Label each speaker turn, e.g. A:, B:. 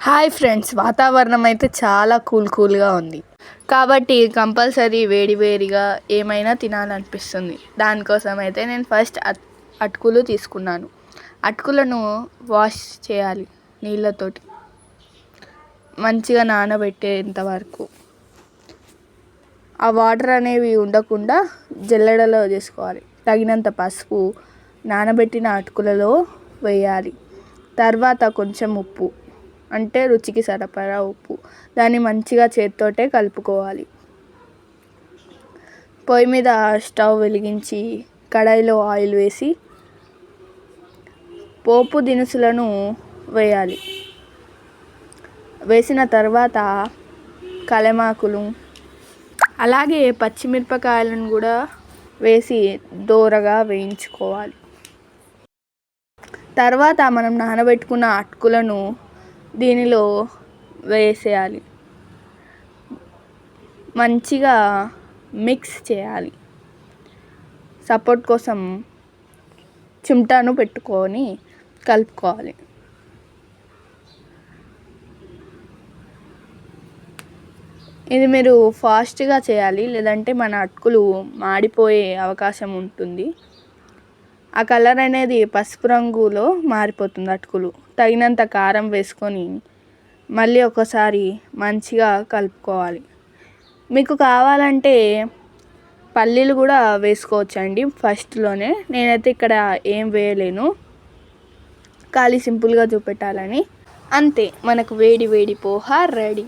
A: Hi friends, వాతావరణం అయితే చాలా కూల్గా ఉంది. కాబట్టి కంపల్సరీ వేడిగా ఏమైనా తినాలనిపిస్తుంది. దానికోసం అయితే నేను ఫస్ట్ అటుకులు తీసుకున్నాను. అటుకులను వాష్ చేయాలి నీళ్ళతోటి మంచిగా నానబెట్టేంత వరకు. ఆ వాటర్ అనేవి ఉండకుండా జల్లెడలో చేసుకోవాలి. తగినంత పసుపు నానబెట్టిన అటుకులలో వేయాలి. తర్వాత కొంచెం ఉప్పు, అంటే రుచికి సరిపడా ఉప్పు, దాన్ని మంచిగా చేత్తోటే కలుపుకోవాలి. పొయ్యి మీద స్టవ్ వెలిగించి కడాయిలో ఆయిల్ వేసి పోపు దినుసులను వేయాలి. వేసిన తర్వాత కలమాకులు అలాగే పచ్చిమిరపకాయలను కూడా వేసి దోరగా వేయించుకోవాలి. తర్వాత మనం నానబెట్టుకున్న అటుకులను దీనిలో వేసేయాలి. మంచిగా మిక్స్ చేయాలి. సపోర్ట్ కోసం చిమ్టాను పెట్టుకొని కలుపుకోవాలి. ఇది మీరు ఫాస్ట్గా చేయాలి, లేదంటే మన అటుకులు మాడిపోయే అవకాశం ఉంటుంది. ఆ కలర్ అనేది పసుపు రంగులో మారిపోతుంది అటుకులు. తగినంత కారం వేసుకొని మళ్ళీ ఒకసారి మంచిగా కలుపుకోవాలి. మీకు కావాలంటే పల్లీలు కూడా వేసుకోవచ్చండి ఫస్ట్లోనే. నేనైతే ఇక్కడ ఏం వేయలేను, ఖాళీ సింపుల్గా చూపెట్టాలని. అంతే, మనకు వేడి పోహ రెడీ.